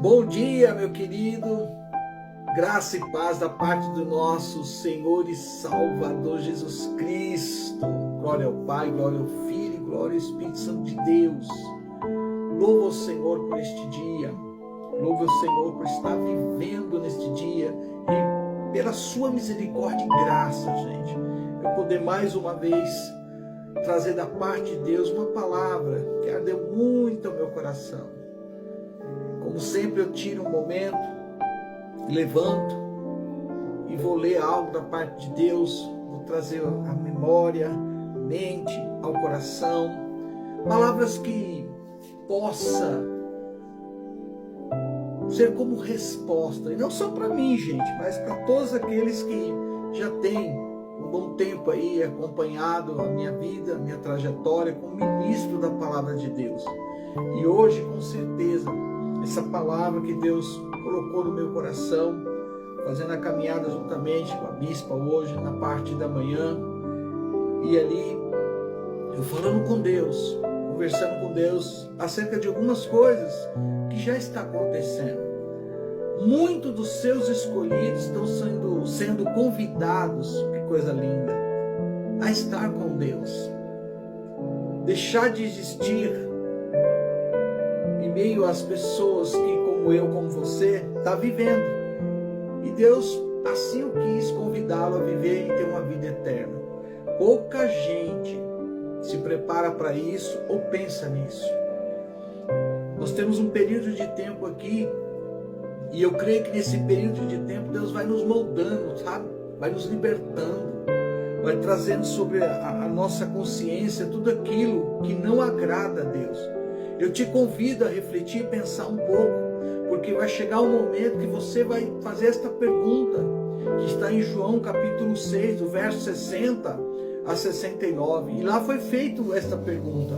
Bom dia, meu querido. Graça e paz da parte do nosso Senhor e Salvador Jesus Cristo. Glória ao Pai, glória ao Filho e glória ao Espírito Santo de Deus. Louvo ao Senhor por este dia. Louvo ao Senhor por estar vivendo neste dia e pela sua misericórdia e graça, gente. Eu poder mais uma vez trazer da parte de Deus uma palavra que ardeu muito ao meu coração. Como sempre, eu tiro um momento, levanto e vou ler algo da parte de Deus, vou trazer a memória, a mente, ao coração, palavras que possa ser como resposta, e não só para mim, gente, mas para todos aqueles que já têm um bom tempo aí acompanhado a minha vida, a minha trajetória como ministro da palavra de Deus. E hoje, com certeza, essa palavra que Deus colocou no meu coração, fazendo a caminhada juntamente com a bispa hoje, na parte da manhã, e ali eu falando com Deus, conversando com Deus acerca de algumas coisas que já está acontecendo. Muitos dos seus escolhidos estão sendo convidados, que coisa linda, a estar com Deus, deixar de existir em meio às pessoas que, como eu, como você, está vivendo. E Deus assim o quis convidá-lo a viver e ter uma vida eterna. Pouca gente se prepara para isso ou pensa nisso. Nós temos um período de tempo aqui, e eu creio que nesse período de tempo Deus vai nos moldando, sabe? Vai nos libertando, vai trazendo sobre a nossa consciência tudo aquilo que não agrada a Deus. Eu te convido a refletir e pensar um pouco, porque vai chegar um momento que você vai fazer esta pergunta, que está em João capítulo 6, do verso 60 a 69. E lá foi feita esta pergunta.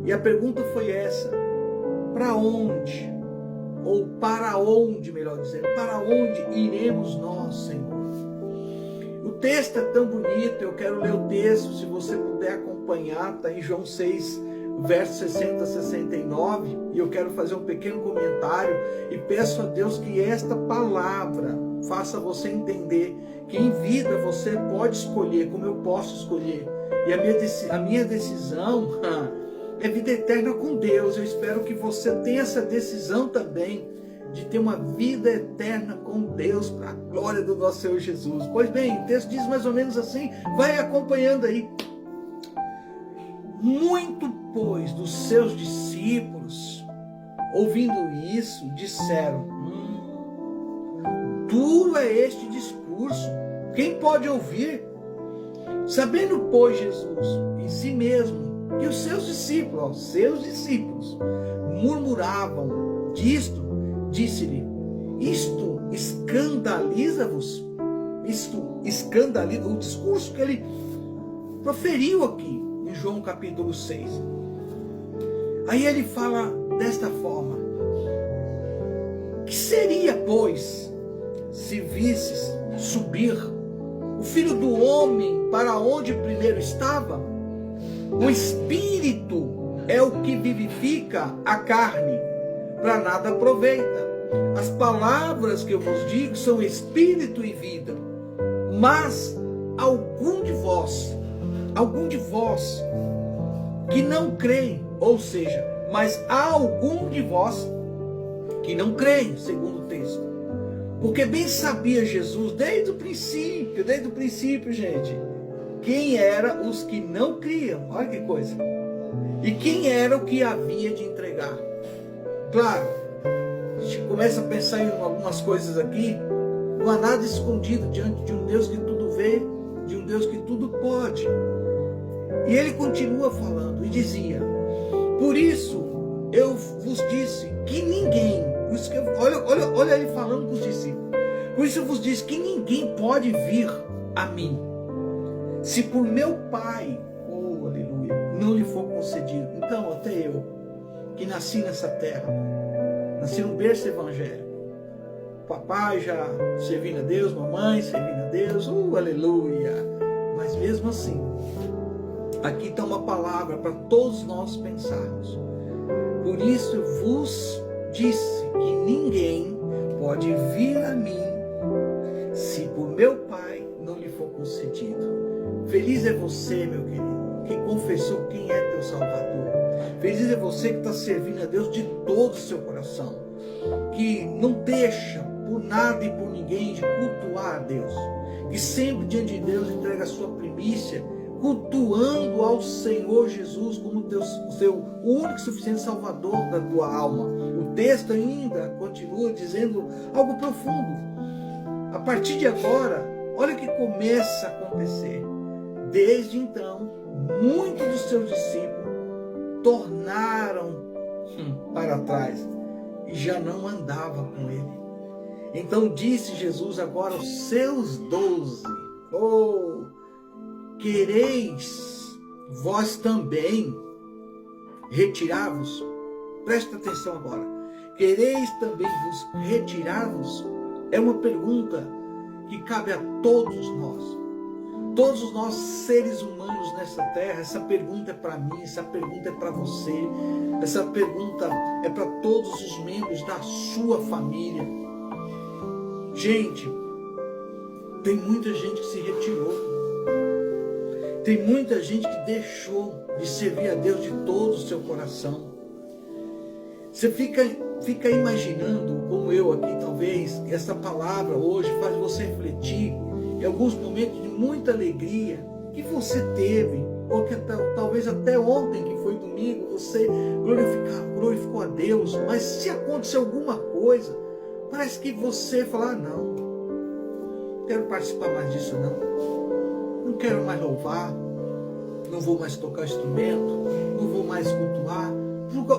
E a pergunta foi essa: para onde? Ou para onde, melhor dizendo, para onde iremos nós, Senhor? O texto é tão bonito, eu quero ler o texto, se você puder acompanhar, está em João 6, verso 60 a 69, e eu quero fazer um pequeno comentário e peço a Deus que esta palavra faça você entender que em vida você pode escolher, como eu posso escolher, e a minha decisão é vida eterna com Deus. Eu espero que você tenha essa decisão também, de ter uma vida eterna com Deus, para a glória do nosso Senhor Jesus. Pois bem, o texto diz mais ou menos assim, vai acompanhando aí. Muito, pois, dos seus discípulos, ouvindo isso, disseram: duro é este discurso, quem pode ouvir? Sabendo, pois, Jesus em si mesmo que os seus discípulos murmuravam disto, disse-lhe: isto escandaliza-vos? Isto escandaliza, o discurso que ele proferiu aqui em João capítulo 6. Aí ele fala desta forma: que seria, pois, se visses subir o Filho do Homem para onde primeiro estava? O Espírito é o que vivifica, a carne para nada aproveita. As palavras que eu vos digo são espírito e vida. Mas algum de vós que não creem, ou seja, mas há algum de vós que não creem, segundo o texto. Porque bem sabia Jesus desde o princípio, gente, quem eram os que não criam. Olha que coisa. E quem era o que havia de entregar. Claro, a gente começa a pensar em algumas coisas aqui. Não há nada escondido diante de um Deus que tudo vê, de um Deus que tudo pode. E ele continua falando e dizia: por isso eu vos disse que ninguém, olha ele falando com os discípulos, por isso eu vos disse que ninguém pode vir a mim, se por meu Pai, oh aleluia, não lhe for concedido. Então até eu, que nasci nessa terra, nasci num berço evangélico, papai já servindo a Deus, mamãe servindo a Deus, aleluia, mas mesmo assim, aqui está uma palavra para todos nós pensarmos. Por isso eu vos disse que ninguém pode vir a mim se por meu Pai não lhe for concedido. Feliz é você, meu querido, que confessou quem é teu Salvador. Feliz é você que está servindo a Deus de todo o seu coração, que não deixa por nada e por ninguém de cultuar a Deus, que sempre diante de Deus entrega a sua primícia, cultuando ao Senhor Jesus como o seu único e suficiente Salvador da tua alma. O texto ainda continua dizendo algo profundo. A partir de agora, olha o que começa a acontecer. Desde então, muitos dos seus discípulos tornaram para trás e já não andavam com ele. Então disse Jesus agora aos seus 12: oh, quereis vós também retirar-vos? Presta atenção agora. Quereis também vos retirar-vos? É uma pergunta que cabe a todos nós. Todos nós seres humanos nessa terra. Essa pergunta é para mim, essa pergunta é para você, essa pergunta é para todos os membros da sua família. Gente, tem muita gente que se retirou. Tem muita gente que deixou de servir a Deus de todo o seu coração. Você fica imaginando, como eu aqui talvez, essa palavra hoje faz você refletir em alguns momentos de muita alegria que você teve, ou que talvez até ontem, que foi domingo, você glorificou a Deus, mas se aconteceu alguma coisa, parece que você fala: não quero participar mais disso, não quero mais louvar, não vou mais tocar instrumento, não vou mais cultuar,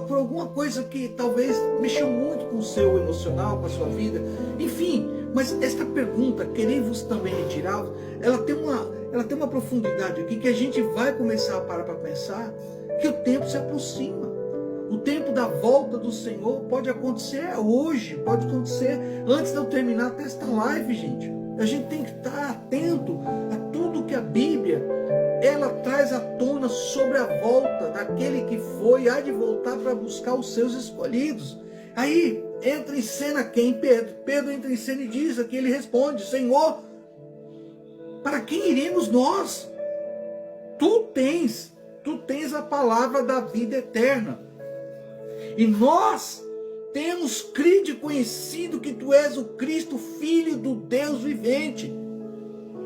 por alguma coisa que talvez mexeu muito com o seu emocional, com a sua vida, enfim. Mas esta pergunta, querei-vos também retirar, ela tem uma profundidade aqui que a gente vai começar a parar para pensar, que o tempo se aproxima. O tempo da volta do Senhor pode acontecer hoje, pode acontecer antes de eu terminar até esta live, gente. A gente tem que estar atento a tudo que a Bíblia ela traz à tona sobre a volta daquele que há de voltar para buscar os seus escolhidos. Aí entra em cena quem? Pedro. Pedro entra em cena e diz aqui, ele responde: Senhor, para quem iremos nós? Tu tens a palavra da vida eterna. E nós temos crido e conhecido que tu és o Cristo, Filho do Deus vivente.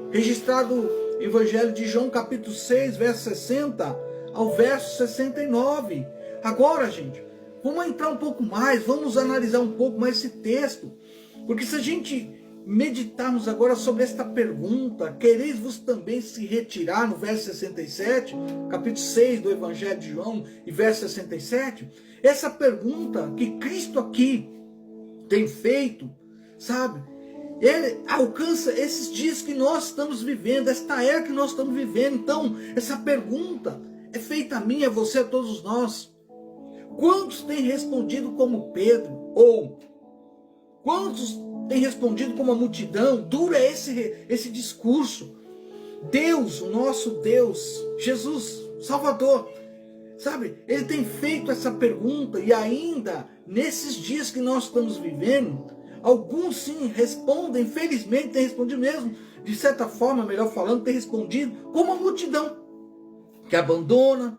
Registrado Evangelho de João, capítulo 6, verso 60 ao verso 69. Agora, gente, vamos entrar um pouco mais, vamos analisar um pouco mais esse texto. Porque se a gente meditarmos agora sobre esta pergunta, quereis-vos também se retirar, no verso 67, capítulo 6 do Evangelho de João, e verso 67, essa pergunta que Cristo aqui tem feito, sabe? Ele alcança esses dias que nós estamos vivendo, esta era que nós estamos vivendo. Então, essa pergunta é feita a mim, a você, a todos nós. Quantos têm respondido como Pedro? Ou quantos têm respondido como a multidão? Dura esse discurso. Deus, o nosso Deus, Jesus, Salvador, sabe? Ele tem feito essa pergunta e ainda nesses dias que nós estamos vivendo, alguns sim respondem, felizmente têm respondido mesmo, de certa forma, melhor falando, têm respondido como a multidão, que abandona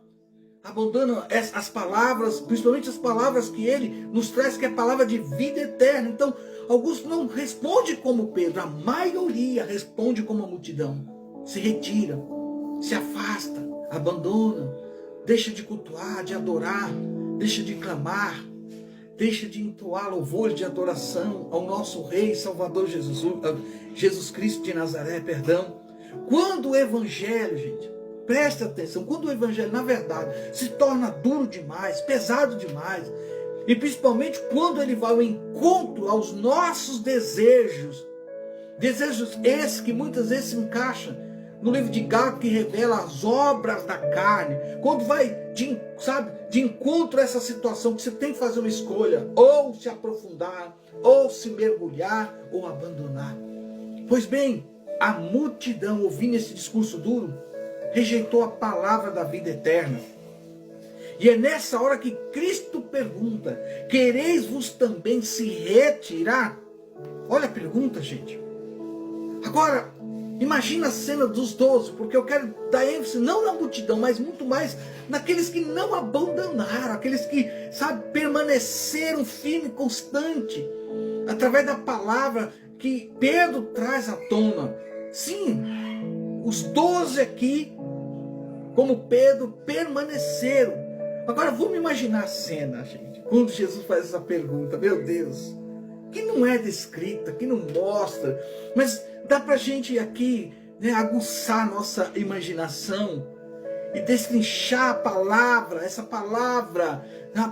as palavras, principalmente as palavras que ele nos traz, que é a palavra de vida eterna. Então, alguns não respondem como Pedro, a maioria responde como a multidão, se retira, se afasta, abandona, deixa de cultuar, de adorar, deixa de clamar, deixa de entoar louvores de adoração ao nosso Rei Salvador Jesus Cristo de Nazaré, perdão. Quando o Evangelho, gente, presta atenção, quando o Evangelho, na verdade, se torna duro demais, pesado demais, e principalmente quando ele vai ao encontro aos nossos desejos esses que muitas vezes se encaixam no livro de Gálatas, que revela as obras da carne, quando vai de encontro a essa situação que você tem que fazer uma escolha, ou se aprofundar, ou se mergulhar, ou abandonar. Pois bem, a multidão, ouvindo esse discurso duro, rejeitou a palavra da vida eterna. E é nessa hora que Cristo pergunta: quereis vos também se retirar? Olha a pergunta, gente. Agora, imagina a cena dos 12, porque eu quero dar ênfase não na multidão, mas muito mais naqueles que não abandonaram, aqueles que, sabe, permaneceram firme e constante, através da palavra que Pedro traz à tona. Sim, os 12 aqui, como Pedro, permaneceram. Agora vamos imaginar a cena, gente, quando Jesus faz essa pergunta, meu Deus, que não é descrita, que não mostra, mas dá pra gente aqui, né, aguçar nossa imaginação e destrinchar a palavra, essa palavra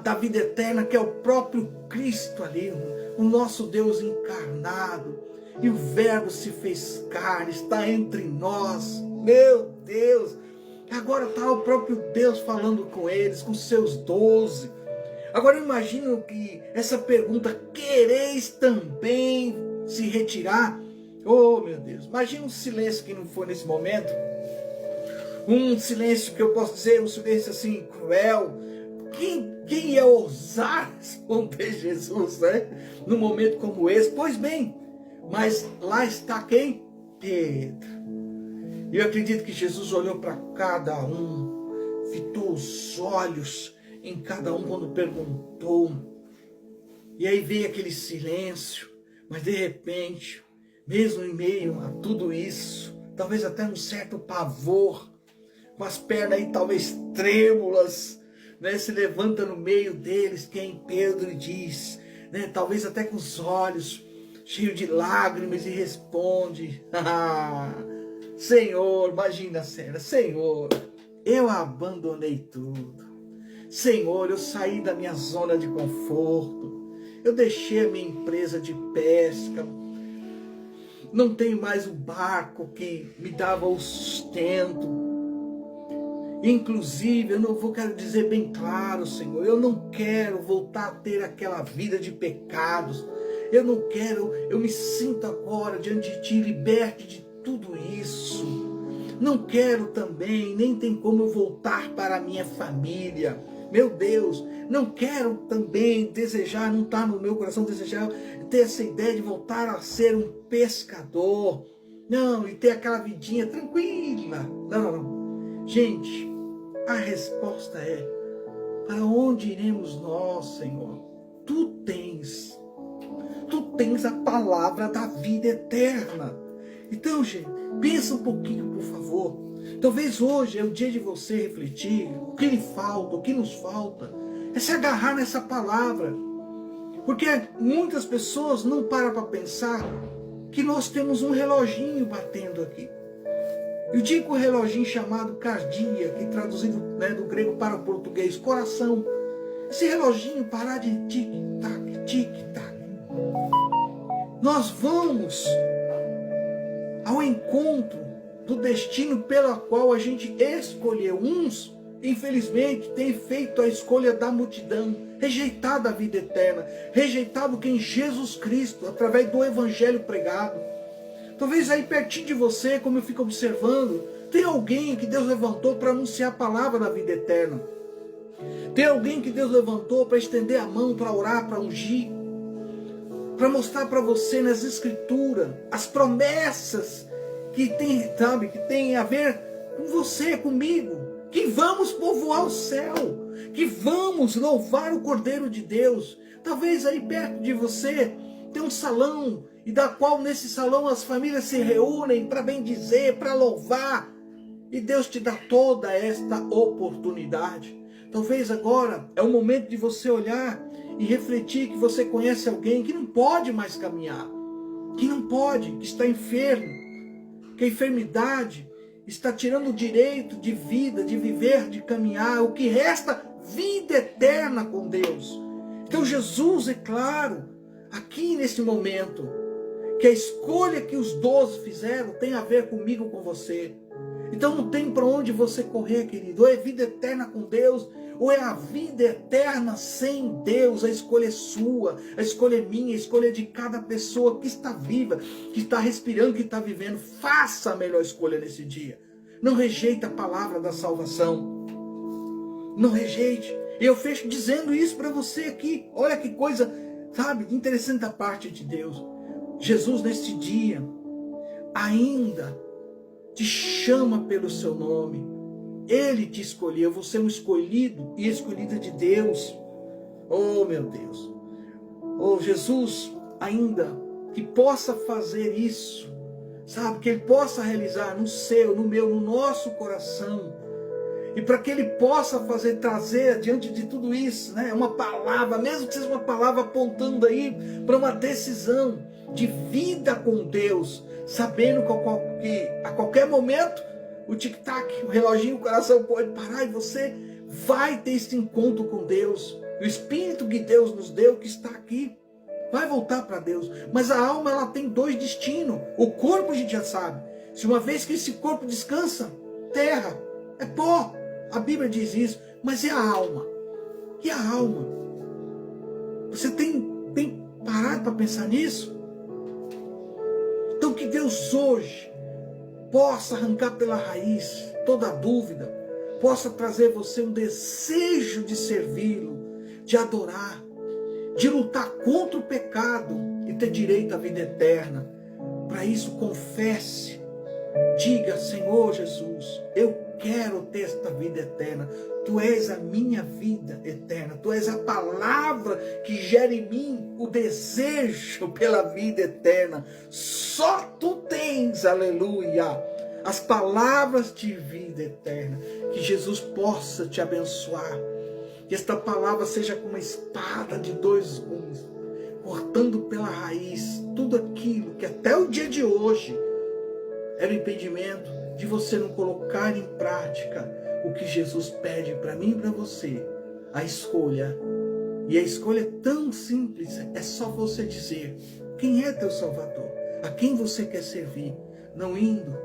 da vida eterna, que é o próprio Cristo ali, o nosso Deus encarnado. E o Verbo se fez carne, está entre nós. Meu Deus! Agora está o próprio Deus falando com eles, com seus 12. Agora eu imagino que essa pergunta, quereis também se retirar? Oh, meu Deus, imagina um silêncio que não foi nesse momento. Um silêncio que eu posso dizer, um silêncio assim, cruel. Quem ia ousar responder Jesus, né? Num momento como esse? Pois bem, mas lá está quem? Pedro. E eu acredito que Jesus olhou para cada um, fitou os olhos em cada um quando perguntou. E aí veio aquele silêncio, mas de repente, mesmo em meio a tudo isso, talvez até um certo pavor, com as pernas aí talvez trêmulas, né, se levanta no meio deles quem? Pedro, diz, né, talvez até com os olhos cheios de lágrimas, e responde: Senhor, imagina a cena, Senhor, eu abandonei tudo. Senhor, eu saí da minha zona de conforto, eu deixei a minha empresa de pesca, não tenho mais o barco que me dava o sustento. Inclusive, quero dizer bem claro, Senhor, eu não quero voltar a ter aquela vida de pecados. Eu não quero, eu me sinto agora diante de Ti, liberte de tudo isso. Não quero também, nem tem como eu voltar para a minha família. Meu Deus, não quero também desejar, não está no meu coração desejar, ter essa ideia de voltar a ser um pescador. Não, e ter aquela vidinha tranquila. Não. Gente, a resposta é: para onde iremos nós, Senhor? Tu tens a palavra da vida eterna. Então, gente, pensa um pouquinho, por favor. Talvez hoje é o dia de você refletir o que lhe falta, o que nos falta, é se agarrar nessa palavra. Porque muitas pessoas não param para pensar que nós temos um reloginho batendo aqui. Eu digo o reloginho chamado cardia, que traduzido, né, do grego para o português, coração. Esse reloginho parar de tic-tac, tic-tac. Nós vamos ao encontro do destino pelo qual a gente escolheu. Uns, infelizmente, têm feito a escolha da multidão, rejeitado a vida eterna, rejeitado quem? Jesus Cristo, através do evangelho pregado. Talvez aí pertinho de você, como eu fico observando, tem alguém que Deus levantou para anunciar a palavra da vida eterna. Tem alguém que Deus levantou para estender a mão, para orar, para ungir, para mostrar para você nas escrituras as promessas que tem a ver com você, comigo, que vamos povoar o céu, que vamos louvar o Cordeiro de Deus. Talvez aí perto de você tem um salão, e da qual nesse salão as famílias se reúnem para bendizer, para louvar, e Deus te dá toda esta oportunidade. Talvez agora é o momento de você olhar e refletir que você conhece alguém que não pode mais caminhar, que não pode, que está enfermo, que a enfermidade está tirando o direito de vida, de viver, de caminhar, o que resta, vida eterna com Deus. Então Jesus, é claro, aqui nesse momento, que a escolha que os 12 fizeram tem a ver comigo, com você. Então não tem para onde você correr, querido. Ou é vida eterna com Deus, ou é a vida eterna sem Deus. A escolha é sua, a escolha é minha, a escolha é de cada pessoa que está viva, que está respirando, que está vivendo. Faça a melhor escolha nesse dia. Não rejeite a palavra da salvação. Não rejeite. E eu fecho dizendo isso para você aqui. Olha que coisa, sabe, interessante da parte de Deus. Jesus neste dia ainda te chama pelo seu nome. Ele te escolheu. Você é um escolhido e escolhida de Deus. Oh, meu Deus. Oh, Jesus ainda que possa fazer isso, sabe, que Ele possa realizar no seu, no meu, no nosso coração, e para que Ele possa trazer diante de tudo isso, né, uma palavra, mesmo que seja uma palavra apontando aí para uma decisão de vida com Deus, sabendo que a qualquer momento o tic-tac, o reloginho, o coração pode parar e você vai ter esse encontro com Deus. O Espírito que Deus nos deu, que está aqui, vai voltar para Deus. Mas a alma, ela tem dois destinos. O corpo a gente já sabe. Se uma vez que esse corpo descansa, terra, é pó. A Bíblia diz isso. Mas e a alma? E a alma? Você tem parado para pensar nisso? Então que Deus hoje possa arrancar pela raiz toda a dúvida, possa trazer você um desejo de servi-lo, de adorar, de lutar contra o pecado e ter direito à vida eterna. Para isso, confesse, diga: Senhor Jesus, eu quero ter esta vida eterna. Tu és a minha vida eterna. Tu és a palavra que gera em mim o desejo pela vida eterna. Só Tu tens, aleluia, as palavras de vida eterna. Que Jesus possa te abençoar. Que esta palavra seja como uma espada de dois gumes, cortando pela raiz tudo aquilo que até o dia de hoje era o impedimento de você não colocar em prática o que Jesus pede para mim e para você. A escolha. E a escolha é tão simples. É só você dizer quem é teu Salvador, a quem você quer servir, não indo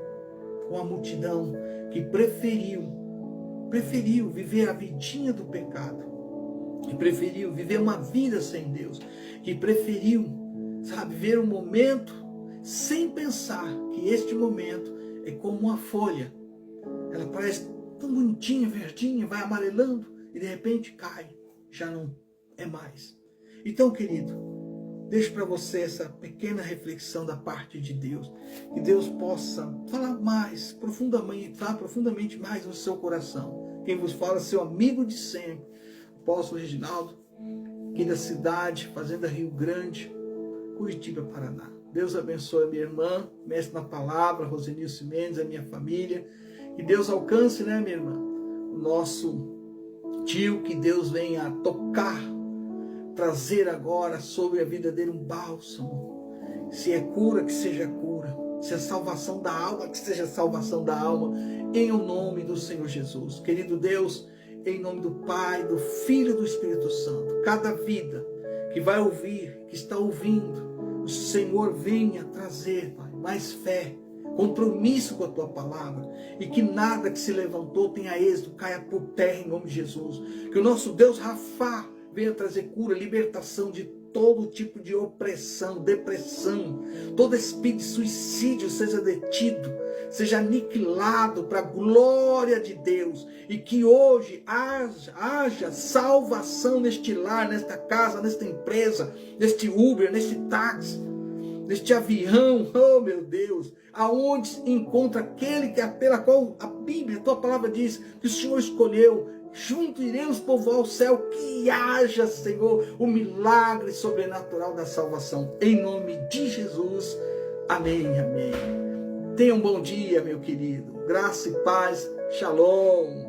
com a multidão que preferiu viver a vidinha do pecado, que preferiu viver uma vida sem Deus, que preferiu, sabe, ver um momento sem pensar que este momento é como uma folha. Ela parece tão bonitinha, verdinha, vai amarelando e de repente cai, já não é mais. Então, querido, deixo para você essa pequena reflexão da parte de Deus. Que Deus possa falar mais, profundamente mais no seu coração. Quem vos fala é seu amigo de sempre, apóstolo Reginaldo, aqui da cidade, Fazenda Rio Grande, Curitiba, Paraná. Deus abençoe a minha irmã, mestre na palavra, Rosenilce Mendes, a minha família. Que Deus alcance, né, minha irmã, o nosso tio, que Deus venha tocar, trazer agora sobre a vida dele um bálsamo. Se é cura, que seja cura. Se é salvação da alma, que seja salvação da alma, em o nome do Senhor Jesus. Querido Deus, em nome do Pai, do Filho e do Espírito Santo, cada vida que vai ouvir, que está ouvindo, o Senhor venha trazer, Pai, mais fé, compromisso com a Tua palavra, e que nada que se levantou tenha êxito, caia por terra em nome de Jesus. Que o nosso Deus Rafá venha trazer cura, libertação de todo tipo de opressão, depressão, todo espírito de suicídio seja detido, seja aniquilado para a glória de Deus, e que hoje haja salvação neste lar, nesta casa, nesta empresa, neste Uber, neste táxi, neste avião, oh meu Deus, aonde encontra aquele pela qual a Bíblia, a Tua palavra diz que o Senhor escolheu. Junto iremos povoar o céu, que haja, Senhor, o milagre sobrenatural da salvação. Em nome de Jesus. Amém, amém. Tenha um bom dia, meu querido. Graça e paz. Shalom.